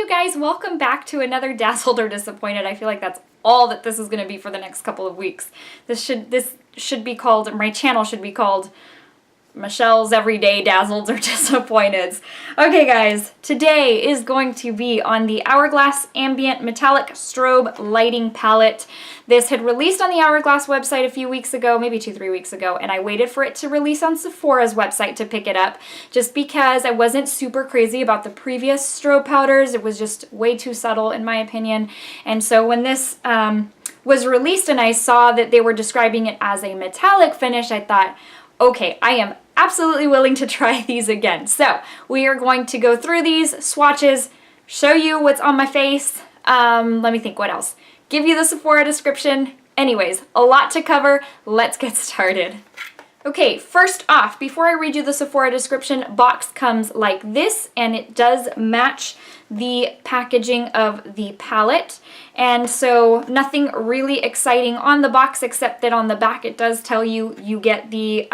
you guys, welcome back to another Dazzled or Disappointed. I feel like that's all that this is going to be for the next couple of weeks. This should be called, my channel should be called Michelle's Everyday Dazzled or Disappointeds. Okay guys, today is going to be on the Hourglass Ambient Metallic Strobe Lighting Palette. This had released on the Hourglass website a few weeks ago, maybe 2-3 weeks ago, and I waited for it to release on Sephora's website to pick it up, just because I wasn't super crazy about the previous strobe powders. It was just way too subtle in my opinion, and so when this was released and I saw that they were describing it as a metallic finish, I thought, okay, I am absolutely willing to try these again. So we are going to go through these swatches, show you what's on my face. Let me think what else. Give you the Sephora description. Anyways, a lot to cover. Let's get started. Okay, first off, before I read you the Sephora description, box comes like this, and it does match the packaging of the palette. And so nothing really exciting on the box, except that on the back it does tell you you get the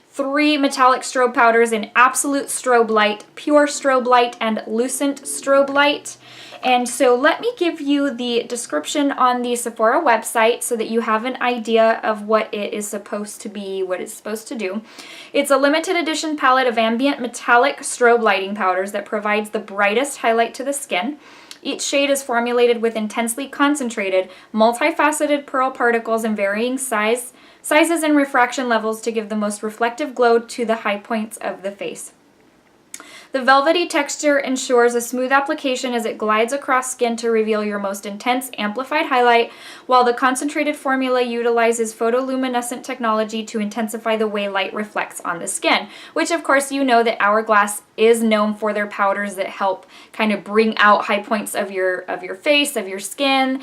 3 metallic strobe powders in Absolute Strobe Light, Pure Strobe Light, and Lucent Strobe Light. And so let me give you the description on the Sephora website so that you have an idea of what it is supposed to be, what it's supposed to do. It's a limited edition palette of ambient metallic strobe lighting powders that provides the brightest highlight to the skin. Each shade is formulated with intensely concentrated, multifaceted pearl particles in varying sizes and refraction levels to give the most reflective glow to the high points of the face. The velvety texture ensures a smooth application as it glides across skin to reveal your most intense amplified highlight, while the concentrated formula utilizes photoluminescent technology to intensify the way light reflects on the skin, which of course you know that Hourglass is known for their powders that help kind of bring out high points of your face, of your skin.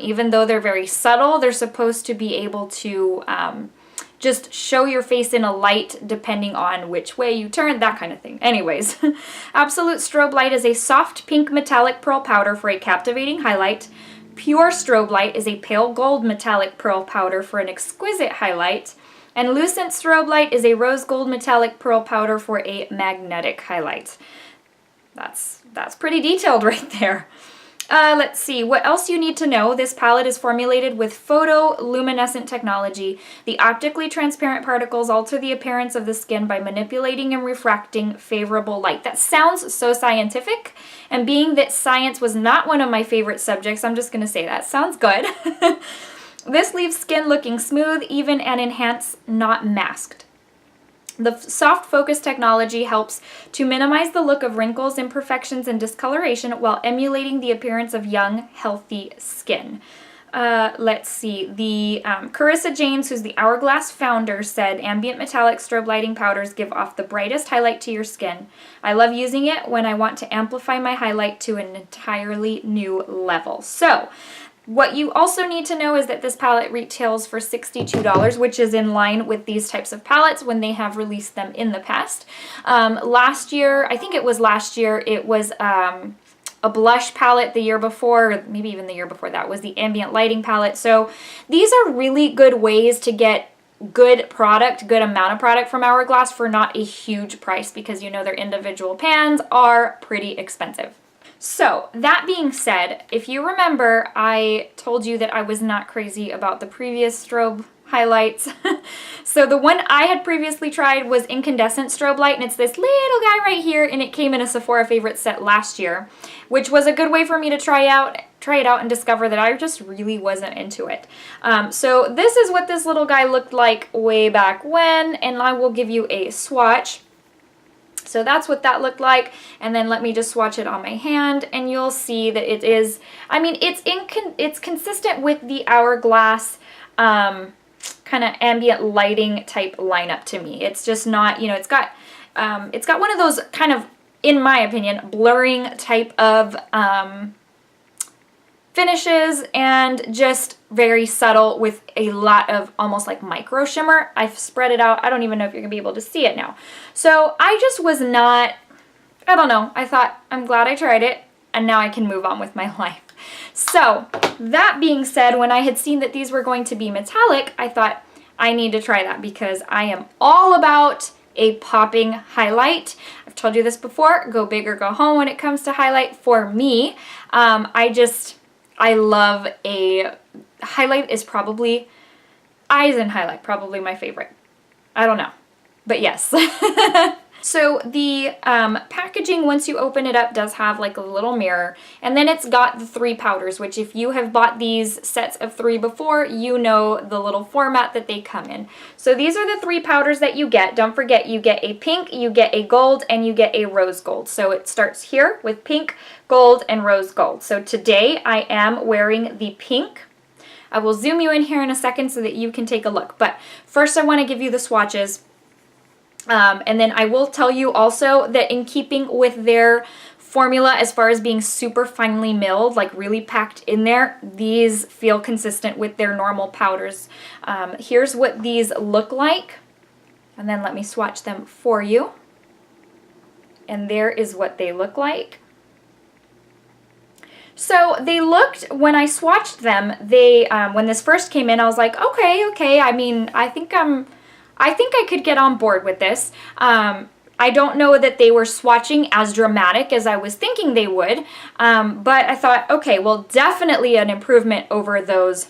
Even though they're very subtle, they're supposed to be able to just show your face in a light depending on which way you turn, that kind of thing. Anyways, Absolute Strobe Light is a soft pink metallic pearl powder for a captivating highlight. Pure Strobe Light is a pale gold metallic pearl powder for an exquisite highlight. And Lucent Strobe Light is a rose gold metallic pearl powder for a magnetic highlight. That's pretty detailed right there. Let's see, what else you need to know. This palette is formulated with photoluminescent technology. The optically transparent particles alter the appearance of the skin by manipulating and refracting favorable light. That sounds so scientific, and being that science was not one of my favorite subjects, I'm just going to say that sounds good. This leaves skin looking smooth, even, and enhanced, not masked. The soft focus technology helps to minimize the look of wrinkles, imperfections, and discoloration while emulating the appearance of young, healthy skin. Let's see. The Carissa James, who's the Hourglass founder, said, "Ambient metallic strobe lighting powders give off the brightest highlight to your skin. I love using it when I want to amplify my highlight to an entirely new level." So, what you also need to know is that this palette retails for $62, which is in line with these types of palettes when they have released them in the past. Last year, I think it was last year, it was a blush palette. The year before, maybe even the year before that, was the ambient lighting palette. So these are really good ways to get good product, good amount of product from Hourglass for not a huge price, because you know their individual pans are pretty expensive. So, that being said, if you remember, I told you that I was not crazy about the previous strobe highlights. So the one I had previously tried was Incandescent Strobe Light, and it's this little guy right here, and it came in a Sephora favorite set last year, which was a good way for me to try it out and discover that I just really wasn't into it. So this is what this little guy looked like way back when, and I will give you a swatch. So that's what that looked like, and then let me just swatch it on my hand, and you'll see that it is, I mean, it's consistent with the Hourglass kind of ambient lighting type lineup to me. It's just not, you know, it's got one of those kind of, in my opinion, blurring type of finishes, and just very subtle with a lot of almost like micro shimmer. I've spread it out. I don't even know if you're gonna be able to see it now. So I just was not, I don't know. I thought, I'm glad I tried it, and now I can move on with my life. So that being said, when I had seen that these were going to be metallic, I thought I need to try that, because I am all about a popping highlight. I've told you this before, go big or go home when it comes to highlight for me. I love a highlight is probably, eyes and highlight, probably my favorite. I don't know, but yes. So the packaging, once you open it up, does have like a little mirror, and then it's got the 3 powders, which if you have bought these sets of 3 before, you know the little format that they come in. So these are the 3 powders that you get. Don't forget, you get a pink, you get a gold, and you get a rose gold. So it starts here with pink, gold, and rose gold. So today I am wearing the pink. I will zoom you in here in a second so that you can take a look. But first I want to give you the swatches. And then I will tell you also that in keeping with their formula as far as being super finely milled, like really packed in there, these feel consistent with their normal powders. Here's what these look like. And then let me swatch them for you. And there is what they look like. So they looked, when I swatched them, they when this first came in, I was like, okay. I mean, I think I could get on board with this. I don't know that they were swatching as dramatic as I was thinking they would, but I thought, okay, well, definitely an improvement over those,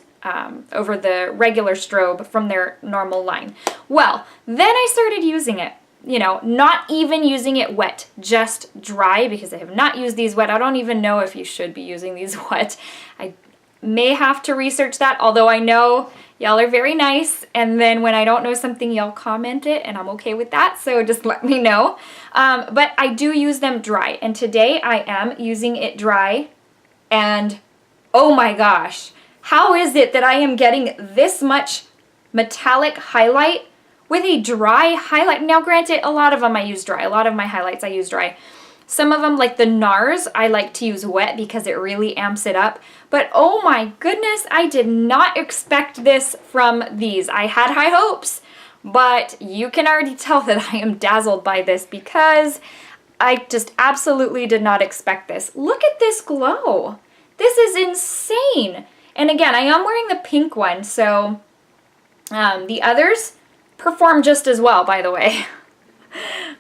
over the regular strobe from their normal line. Well, then I started using it. You know, not even using it wet, just dry, because I have not used these wet. I don't even know if you should be using these wet. I may have to research that, although I know y'all are very nice, and then when I don't know something, y'all comment it, and I'm okay with that, so just let me know. But I do use them dry, and today I am using it dry, and oh my gosh, how is it that I am getting this much metallic highlight with a dry highlight? Now granted, a lot of them I use dry. A lot of my highlights I use dry. Some of them, like the NARS, I like to use wet because it really amps it up. But oh my goodness, I did not expect this from these. I had high hopes, but you can already tell that I am dazzled by this because I just absolutely did not expect this. Look at this glow. This is insane. And again, I am wearing the pink one, so the others perform just as well, by the way.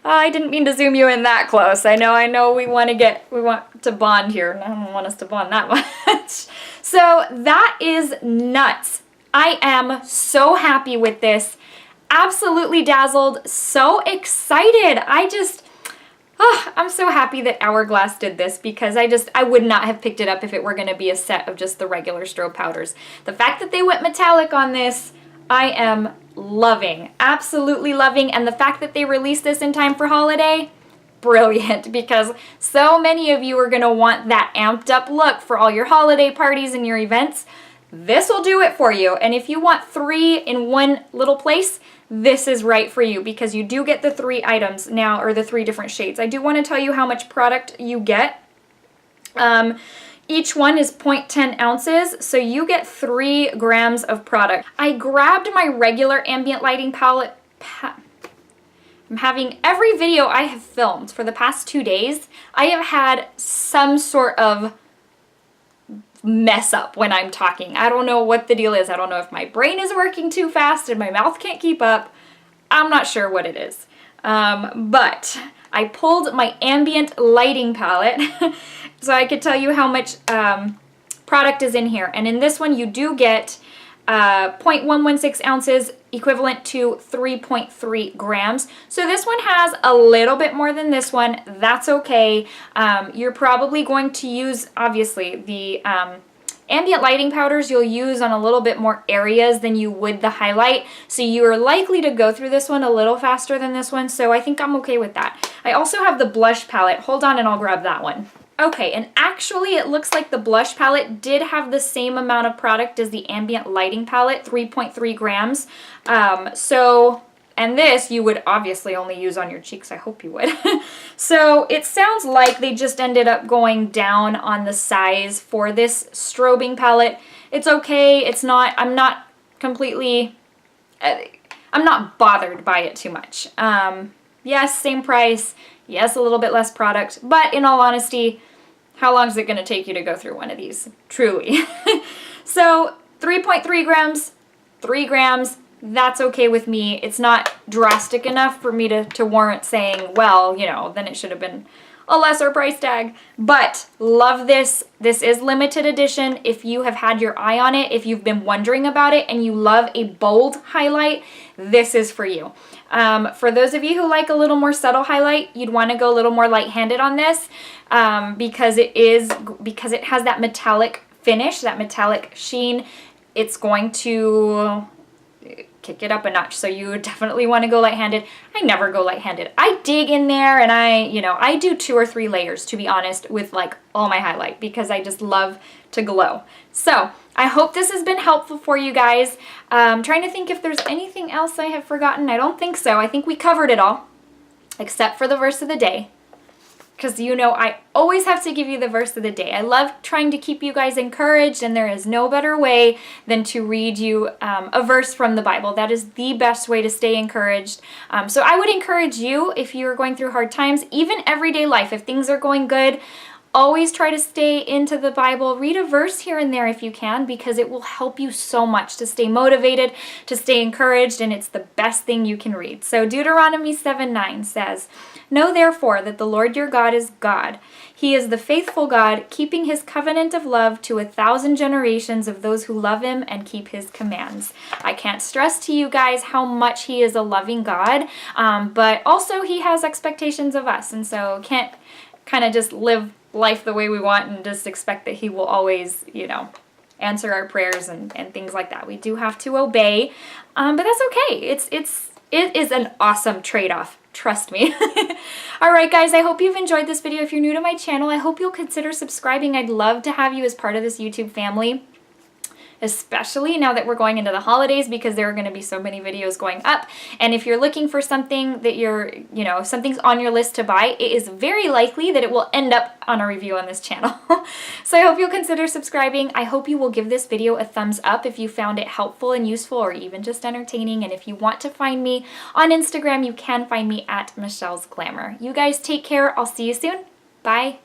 I didn't mean to zoom you in that close. I know we want to bond here. I don't want us to bond that much. So that is nuts. I am so happy with this. Absolutely dazzled. So excited. I'm so happy that Hourglass did this because I would not have picked it up if it were going to be a set of just the regular strobe powders. The fact that they went metallic on this, I am loving, absolutely loving, and the fact that they released this in time for holiday, brilliant, because so many of you are going to want that amped up look for all your holiday parties and your events. This will do it for you, and if you want 3 in one little place, this is right for you because you do get the 3 items now, or the 3 different shades. I do want to tell you how much product you get. Each one is 0.10 ounces, so you get 3 grams of product. I grabbed my regular ambient lighting palette. I'm having every video I have filmed for the past 2 days, I have had some sort of mess up when I'm talking. I don't know what the deal is. I don't know if my brain is working too fast and my mouth can't keep up. I'm not sure what it is. But I pulled my ambient lighting palette so I could tell you how much product is in here. And in this one you do get 0.116 ounces, equivalent to 3.3 grams. So this one has a little bit more than this one. That's okay. You're probably going to use, obviously, the ambient lighting powders you'll use on a little bit more areas than you would the highlight. So you're likely to go through this one a little faster than this one. So I think I'm okay with that. I also have the blush palette. Hold on and I'll grab that one. Okay, and actually it looks like the blush palette did have the same amount of product as the ambient lighting palette, 3.3 grams. And this you would obviously only use on your cheeks, I hope you would. So it sounds like they just ended up going down on the size for this strobing palette. It's okay, it's not, I'm not bothered by it too much. Yes, same price. Yes, a little bit less product, but in all honesty, how long is it going to take you to go through one of these? Truly. So 3.3 grams, 3 grams, that's okay with me. It's not drastic enough for me to warrant saying, well, you know, then it should have been a lesser price tag. But love this. This is limited edition. If you have had your eye on it, if you've been wondering about it and you love a bold highlight, this is for you. For those of you who like a little more subtle highlight, you'd want to go a little more light-handed on this because it has that metallic finish, that metallic sheen. It's going to kick it up a notch. So you definitely want to go light-handed. I never go light-handed. I dig in there and I do 2 or 3 layers, to be honest, with like all my highlight because I just love to glow. So I hope this has been helpful for you guys. Trying to think if there's anything else I have forgotten. I don't think so. I think we covered it all except for the verse of the day. Because you know I always have to give you the verse of the day. I love trying to keep you guys encouraged, and there is no better way than to read you a verse from the Bible. That is the best way to stay encouraged. So I would encourage you, if you're going through hard times, even everyday life, if things are going good, always try to stay into the Bible. Read a verse here and there if you can, because it will help you so much to stay motivated, to stay encouraged, and it's the best thing you can read. So Deuteronomy 7:9 says, "Know therefore that the Lord your God is God. He is the faithful God, keeping his covenant of love to 1,000 generations of those who love him and keep his commands." I can't stress to you guys how much he is a loving God, but also he has expectations of us, and so can't kind of just live life the way we want and just expect that he will always, you know, answer our prayers and things like that. We do have to obey, but that's okay. It is an awesome trade-off. Trust me. All right, guys, I hope you've enjoyed this video. If you're new to my channel, I hope you'll consider subscribing. I'd love to have you as part of this YouTube family, especially now that we're going into the holidays, because there are going to be so many videos going up. And if you're looking for something that if something's on your list to buy, it is very likely that it will end up on a review on this channel. So I hope you'll consider subscribing. I hope you will give this video a thumbs up if you found it helpful and useful, or even just entertaining. And if you want to find me on Instagram, you can find me at Michelle's Glamour. You guys take care. I'll see you soon. Bye.